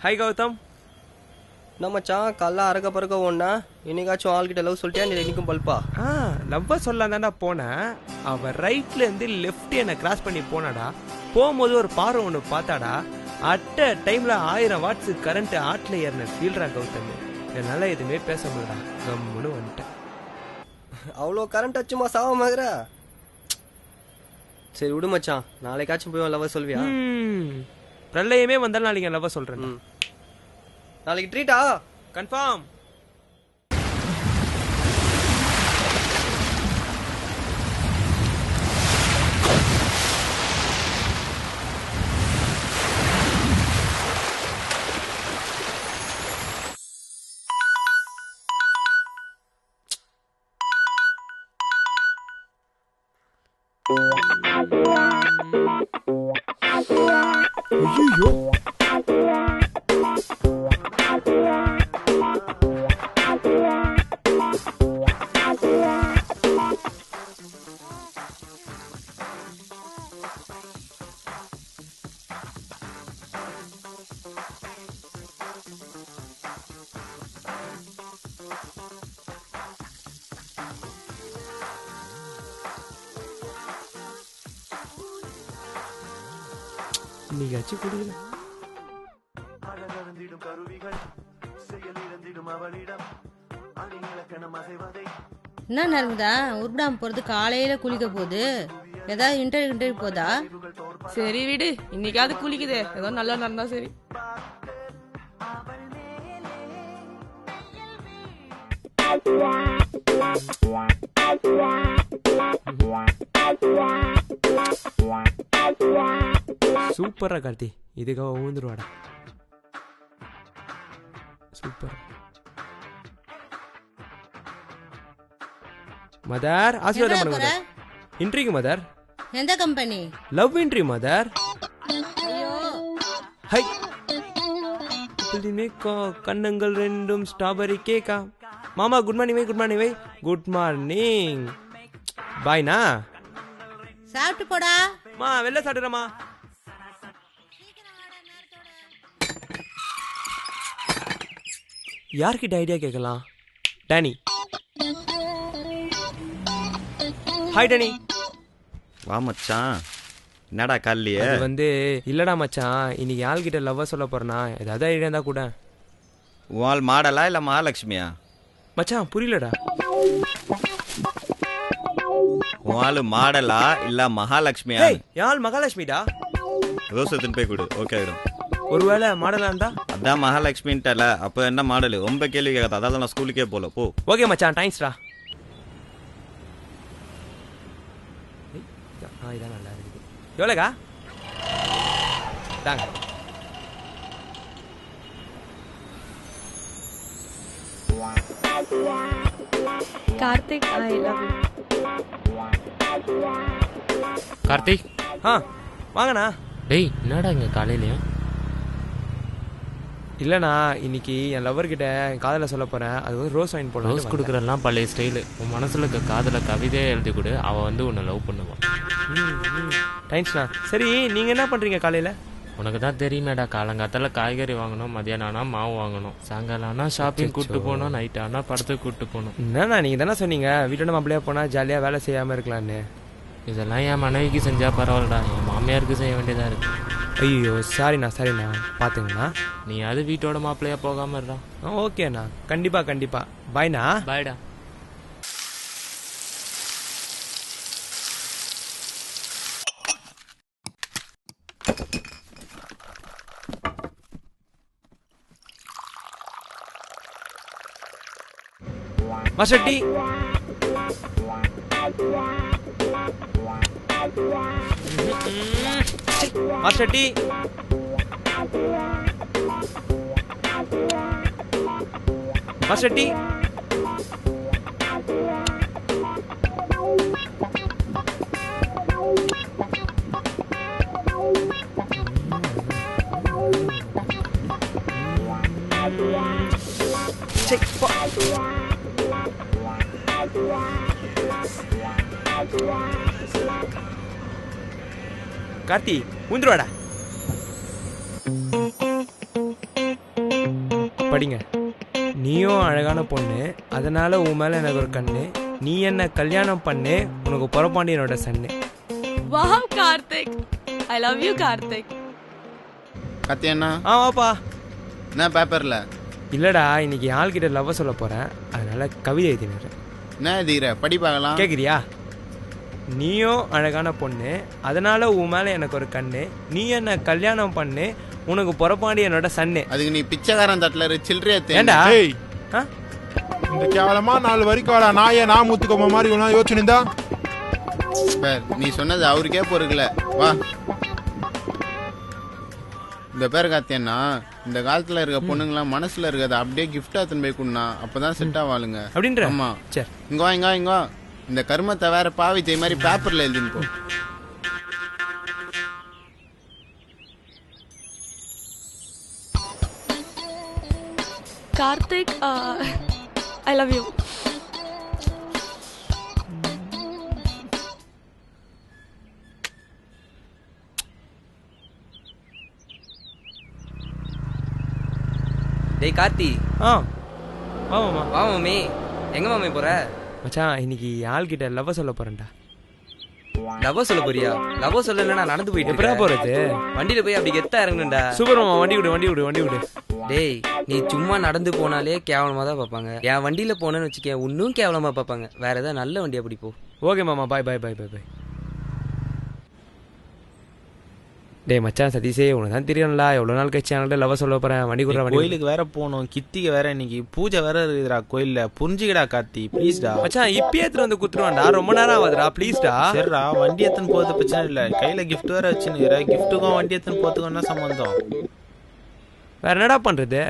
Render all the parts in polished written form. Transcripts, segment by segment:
Hi Gautham. என்ன மச்சான் கல்ல அறக்க பறக்க ஓடனா இன்னைக்காச்சும் ஆள்கிட்ட லவ் சொல்லிட்டியா? நீ இன்னைக்கும் பல்பா? லவ்வ சொல்லலாம் தான்டா போனேன். அவன் ரைட்ல இருந்து லெஃப்ட் என்னை கிராஸ் பண்ணி போனாடா. போகும்போது ஒரு பார்வை ஒன்று பார்த்தாடா. அட்ட டைம்ல 1000 வாட்ஸ் கரண்ட் ஆட்ல ஏறின ஃபீல்ரா கௌதம். என்னால் எதுவுமே பேச முடியலடா. கம்முன்னு வந்துட்டேன். அவ்வளோ கரண்ட் அச்சுமா சாவமாகற. சரி விடு மச்சான், நாளைக்காச்சும் போய் லவ் சொல்வியா? பிரளயமே வந்தாலும் நாளைக்கு லவ் சொல்றேன். நாளைக்கு ட்ரீட்டா? கன்ஃபார்ம். ஐயோ நீங்க குடிக்கல. என்ன நர்மதா உருப்பிடாம போறது? காலையில குளிக்க போகுது. ஏதாவது இன்டர்வியூ போதா? சரி விடு, இன்னைக்காவது குளிக்குதே, ஏதோ நல்லா நடந்தா சரி. சூப்பரா கார்த்தி, இதுக்காக ஊந்துருவாடா. சூப்பர். மதர் ஆசீர்வாதம் பண்ணுங்க. இன்ட்ரிக்கு மதர். எந்த கம்பெனி? Love entry mother. ஐயோ ஹை கண்ணங்கள் ரெண்டும் ஸ்ட்ராபெரி கேக்கா. மாமா குட் மார்னிங் வை. குட் மார்னிங் வை. Good morning. பாய்னா சாப்பிட்டு போடா. மா வெளில சாப்பிடுறமா. யார்கிட்ட ஐடியா கேட்கலாம்? டேனி. Hi Danny. வா மச்சான், என்னடா காலையே? அது வந்து இல்லடா மச்சான், இன்னைக்கு ஆள்கிட்ட லவ் சொல்ல போறேனா, ஏதாவது ஐடியா இருந்தா கூட. உன் மாடலா இல்ல மகாலட்சுமியா? மச்சான் புரியலடா. உன் மாடலா இல்ல மகாலட்சுமியா? யாழ் மகாலட்சுமிடா. ரோசத்தின் போய் கொடு, ஓகே ஆயிடும். ஒருவேளை மாடலா இருந்தா? அதான் மகாலட்சுமின்ட்டல, அப்ப என்ன மாடல்? ரொம்ப கேள்வி கேட்காத, அதாவது நான் ஸ்கூலுக்கே போல போ. ஓகே மச்சான், தேங்க்ஸ்டா. இதான் நல்லா இருக்குது. எவ்வளோக்கா? தாங்க. Karthik, I love you. Karthik. வாங்கண்ணா. டேய் என்னடா இங்கே காலையிலையும்? இல்லைண்ணா, இன்னைக்கு என் லவர்கிட்ட காதலை சொல்ல போகிறேன். அது வந்து ரோஸ் வாங்கி போடலாம். ரோஸ் கொடுக்குறதுலாம் பழைய ஸ்டைலு. உன் மனசில் இருக்க காதலை கவிதையாக எழுதி கொடு, அவள் வந்து உன்னை லவ் பண்ணுவான். தேங்க்ஸ்ண்ணா. சரி நீங்கள் என்ன பண்ணுறீங்க காலையில்? உனக்கு தான் தெரியுமேடா, காலங்காத்தால காய்கறி வாங்கணும், மதியானம் ஆனால் மாவு வாங்கணும், சாயங்காலம் ஆனால் ஷாப்பிங் கூப்பிட்டு போகணும், நைட் ஆனால் படத்துக்கு கூப்பிட்டு போகணும். என்னண்ணா நீங்கள் தானே சொன்னீங்க வீட்டோட மாப்பிள்ளையா போனால் ஜாலியாக வேலை செய்யாமல் இருக்கலான்னு. இதெல்லாம் என் மனைவிக்கு செஞ்சால் பரவாயில்லடா, என் மாமியாருக்கு செய்ய வேண்டியதாக இருக்கு. ஐயோ சாரிண்ணா சாரிண்ணா, பார்த்துங்கண்ணா. நீ அது வீட்டோட மாப்பிள்ளையா போகாமல் இருடா. ஓகேண்ணா, கண்டிப்பாக கண்டிப்பாக. பாய்ண்ணா. பாய்டா. Master tea. Master tea. Master tea. Karthi உந்துருவாடா. படிங்க. நீயும் அழகான பொண்ணு, அதனால உன் மேல எனக்கு ஒரு கண்ணு. நீ என்ன கல்யாணம் பண்ணு, உனக்கு புறப்பாண்டியனோட son. Wow Karthik, I love you Karthik. கத்தியண்ணா வாப்பா. என்ன பேப்பர்ல? இல்லடா, இன்னைக்கு ஆள்கிட்ட லவ் சொல்ல போறேன், அதனால கவிதை எழுதினேன். என்ன எழுதிக்கிற? படி பார்க்கலாம். கேக்குறியா? நீயும் அழகான பொண்ணு, அதனால உன் மேல எனக்கு ஒரு கண்ணு. நீ என்ன கல்யாணம் பண்ணு, உனக்கு புறப்பாண்டியனோட சன்னு. அதுக்கு நீ பிச்சைக்காரன் தட்டல சில்லறையா ஏண்டா? ஏய், இந்த கேவலமா 4 வரிக்காடா நாயே நான் மூத்துக்கோம மாதிரி யோசிச்சு நின்றா. நீ சொன்னது அவருக்கே பொறுக்கல. வா இந்த பேர் காத்தியண்ணா, இந்த காலத்துல இருக்க பொண்ணுங்களாம் மனசுல இருக்கிறத அப்படியே கிஃப்டா எடுத்துன்னு போய் கொடுனா, அப்பதான் செட் ஆவாளுங்க அப்படின்ற? ஆமா. சரி, இங்க இந்த கருமத்தை வேற பாவித்தை மாதிரி பேப்பர்ல எழுதின்னு போ. Karthik, I love you. டேய் கார்த்தி, ஆ வா மாமா. வா மாமி. எங்க மாமி போற? மச்சான், இன்னைக்கு ஆள்கிட்ட லவ் சொல்ல போறேன்டா. லவ் சொல்ல போறியா? லவ் சொல்லல நான் நடந்து போயிட்டு எப்படா போறது? வண்டியில போய் அப்படி கெத்தா இறங்கணும்டா. சூப்பர் மாமா, வண்டி விடு வண்டி விடு வண்டி விடு. டேய், நீ சும்மா நடந்து போனாலே கேவலமா தான் பார்ப்பாங்க. என் வண்டியில போனேன்னு வச்சுக்க, இன்னும் கேவலமா பார்ப்பாங்க. வேற ஏதாவது நல்ல வண்டியா அப்படி போ. ஓகே மாமா, பாய் பாய் பாய் பாய் பாய். டேய் மச்சான் சதீஷே, உனக்கு தான் தெரியும்ல, எவ்வளோ நாள் கழிச்சு என்கிட்ட லவ் சொல்ல போறேன். வண்டி கூட வண்டி. கோயிலுக்கு வேற போகணும், கித்திக்கு வேற இன்னைக்கு பூஜை வேற இருக்குதுடா கோயில்ல. புரிஞ்சுக்கடா கார்த்தி, ப்ளீஸ்டா. மச்சான் இப்பயே எடுத்துட்டு வந்து குத்துருவான்டா, ரொம்ப நேரம் ஆகுதுடா, ப்ளீஸ்டா. சரிடா, வண்டி எடுத்துன்னு போகிறது பிரச்சனை இல்லை. கையில கிஃப்ட் வேற வச்சுன்னு, கிஃப்ட்டுக்கும் வண்டி எடுத்துன்னு போறதுக்கும் என்ன சம்பந்தம்? வேற என்னடா பண்றது?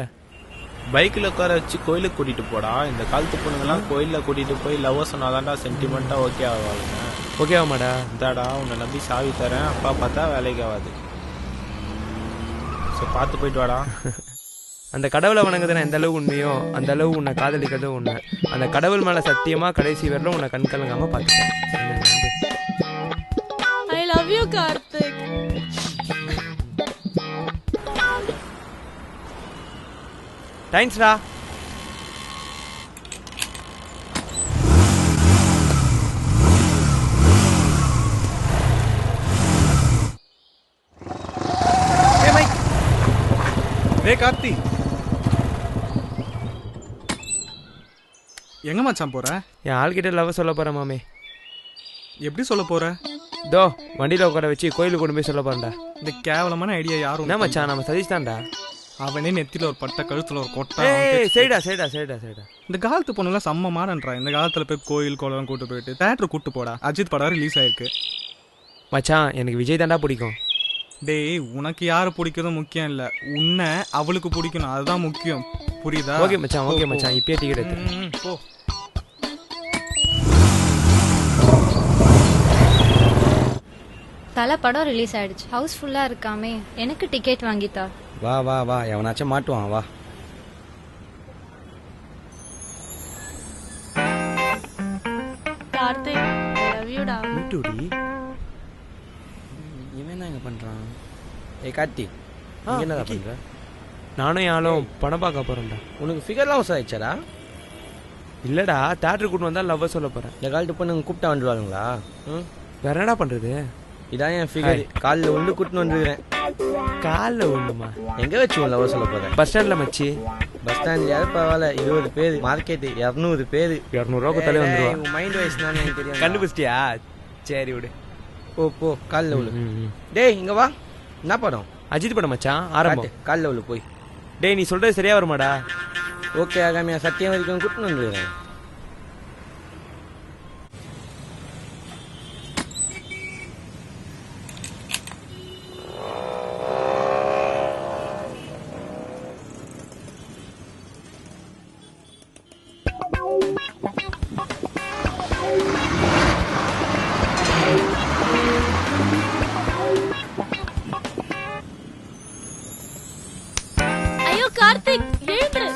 பைக்கில் உட்கார வச்சு கோயிலுக்கு கூட்டிட்டு போடா. இந்த காலத்து பொண்ணுங்கெல்லாம் கோயிலில் கூட்டிட்டு போய் லவ் சொன்னாதான்டா சென்டிமெண்ட்டாக ஓகே ஆவாங்க. ஓகே ஆமாடா. இந்தாடா உன்னை நம்பி சாவி தரேன், அப்பா பார்த்தா வேலைக்கு ஆகாது. ஸோ பார்த்து போயிட்டு வாடா. அந்த கடவுளை வணங்குதுன்னா எந்த அளவு உண்மையோ அந்த அளவு உன்னை காதலிக்கிறது உண்மை. அந்த கடவுள் மேல சத்தியமா கடைசி வரலும் உன்னை கண் கலங்காம பார்த்துட்டேன். I love you Karthik. தேங்க்ஸ்டா. கார்த்தி, எங்க மச்சான் போற? என் ஆள்கிட்ட லவ் சொல்ல போறேன் மாமே. எப்படி சொல்ல போற? தோ வண்டியில உட்கார வச்சு கோயிலுக்கு கொண்டு போய் சொல்ல போறேன்டா. இந்த கேவலமான ஐடியா யாரும் என்ன மச்சான், நம்ம சதீஷ் தான்டா. அவனே நெத்தில ஒரு பட்டை, கழுத்துல ஒரு கொட்டை. சரிடா சரிடா சரிடா சரிடா. இந்த காலத்து பொண்ணுலாம் செம்ம மாறன்றா. இந்த காலத்துல போய் கோயில் கோலம் கூட்டு போயிட்டு தேட்டர் கூட்டு போடா. அஜித் படம் ரிலீஸ் ஆயிருக்கு. மச்சான் எனக்கு விஜய் தாண்டா பிடிக்கும். டேய், உனக்கு யாரு பிடிக்கிறதும் முக்கியம் இல்ல, உன்னை அவளுக்கு பிடிக்கணும், அதுதான் முக்கியம். புரியுதா? ஓகே மச்சான், ஓகே மச்சான், இப்பயே டிக்கெட் எடுத்து போ. தலை படம் ரிலீஸ் ஆயிடுச்சு, ஹவுஸ்ஃபுல்லா இருக்காமே. எனக்கு டிக்கெட் வாங்கித்தா. வா வா வா, எவனாச்சும் மாட்டுவான் வா. கார்த்திக், ஐ லவ் யூ டா. யூடியூடி இவன் என்ன இங்க பண்றான்? ஏய் கார்த்தி, நீ என்னடா பண்ற? நானும் யாரும் படம் பார்க்க போறேன்டா. உனக்கு ஃபிகர்லாம் ஹவுஸ் ஆயிடுச்சாடா? இல்லடா, தேட்டர் கூட்டு வந்தா லவ் சொல்ல போறேன். இந்த காலத்து பொண்ணுங்க கூப்பிட்டா வந்துடுவாங்களா? வேற என்னடா பண்றது? இதான் என் ஃபிகர். காலில் உள்ள கூட்டின்னு வந்துருக்கிறேன். காலில் ஒண்ணுமா? எங்க வச்சு உன் லவ் சொல்ல போறேன்? பஸ் ஸ்டாண்ட்ல மச்சி. பஸ் ஸ்டாண்ட்லயாவது பரவாயில்ல, 20 பேர், மார்க்கெட்டு 200 பேர், 200 ரூபா கொடுத்தாலே வந்துருவான். மைண்ட் வாய்ஸ் தான் எனக்கு தெரியும். கண்டுபிடிச்சிட்டியா? சரி விடு. போ போ, காலில் உள்ள. டேய் இங்க வா. என்ன படம்? அஜித் படம் மச்சான், ஆரம்பம். காலில் உள்ள போய். டேய் நீ சொல்றது சரியா வருமாடா? ஓகே ஆகாமியா, சத்தியம் வரைக்கும் கூட்டின்னு வந்துடுறேன். ஐயோ கார்த்திக், எழுந்துரு.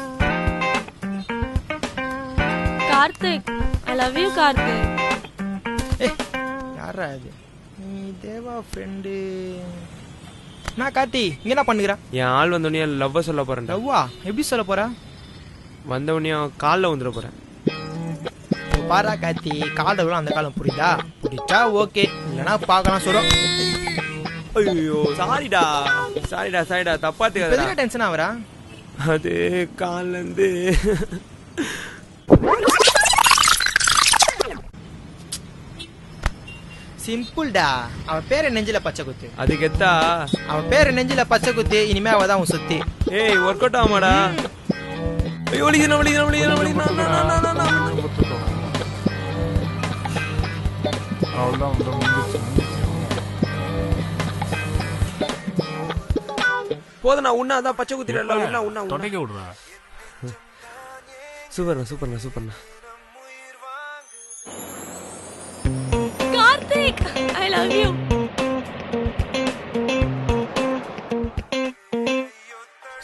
Karthik, I love you Karthik. யாரா இது? நீ தேவா ஃப்ரெண்டு? நான் கார்த்தி இங்க என்ன பண்ணுகிறேன்? என் ஆள் வந்தோடனே லவ்வை சொல்ல போறேன்டா. லவ்வா? எப்படி சொல்ல போற? வந்தவனே காலில் வந்துட போறேன். பாரா கார்த்தி, காலம் அந்த காலம் புரியுதா? புரிச்சா ஓகே, இல்லைன்னா பார்க்கலாம் சொல்றோம். ஐயோ சாரிடா சாரிடா தப்பாத்துக்காதடா. டென்ஷன் ஆகுறா? அது கால்ல இருந்து சிம்பிள்டா. அவன் பேரை நெஞ்சில பச்சை குத்து. அதுக்கு எத்தா அவன் பேரை நெஞ்சில பச்சை குத்து. இனிமே அவதான் உன் சொத்து. ஏய் ஒர்க் அவுட் ஆமாடா. ஐயோ வலிக்குது. போதுண்ணா உண்ணா அதான் பச்சை குத்திடலாம். உண்ணா தொடக்க விடுறா. சூப்பர்ண்ணா. Karthik I love you.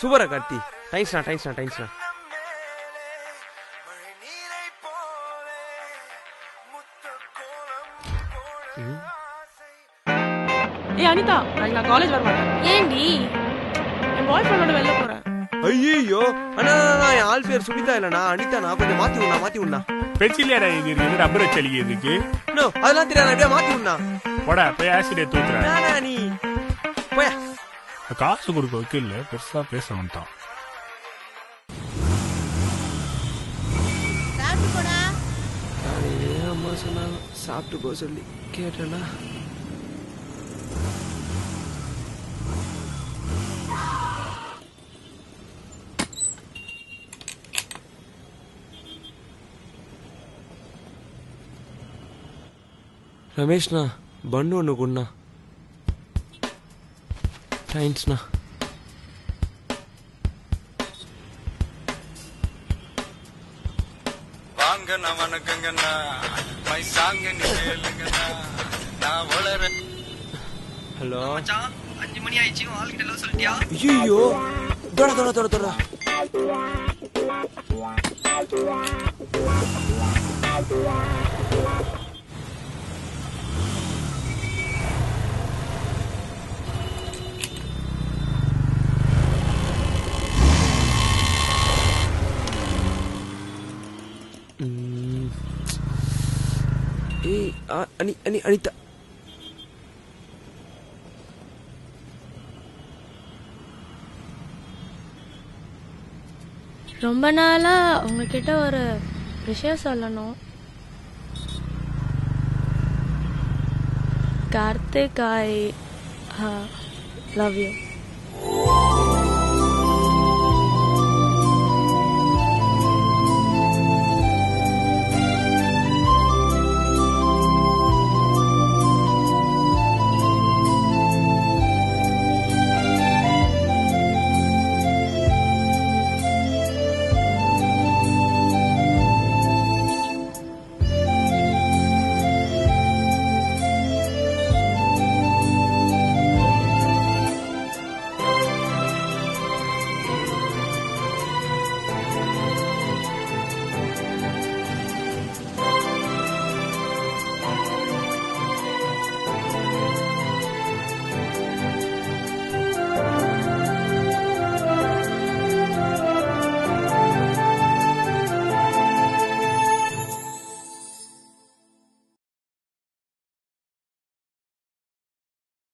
சூப்பரா கார்த்தி. டைம்ஸ்ண்ணா. ஏய் அனிதா, நாளைக்கு நான் காலேஜ் வர மாட்டேன். ஏண்டி? என் பாய் ஃப்ரெண்டோட வெளில போறேன். ஐயோ அண்ணா என் ஆள் பேர் சுனிதா இல்லண்ணா அனிதா. நான் கொஞ்சம் மாத்தி உண்ணா. பெச்சிலியாடா இது இருக்குது ரப்பர் வச்சலிக்கு இதுக்கு. நோ அதெல்லாம் தெரியாது. அப்படியே மாத்தி உண்ணா. போடா போய் ஆசிரியர் தூத்துறா. நீ போயா. காசு கொடுக்க வைக்கல, பெருசா பேச வந்துட்டான். அம்மா சொன்னாங்க சாப்பிட்டு போ சொல்லி கேட்டேன்னா. ரமேஷ்ண்ணா பண்ணு ஒன்று குண்ணா. தேங்க்ஸ்ண்ணா. வாங்கண்ணா வணக்கங்கண்ணா மை சாங்க நீங்கண்ணா நான் வளர. ஹலோ 5 மணி ஆயிடுச்சு. ஆள்கிட்ட எல்லாம் சொல்லிட்டியா? ஐயோ தோட. ஏய் அனிதா. ரொம்ப நாளா உங்ககிட்ட ஒரு விஷயம் சொல்லணும். Karthik, I love you.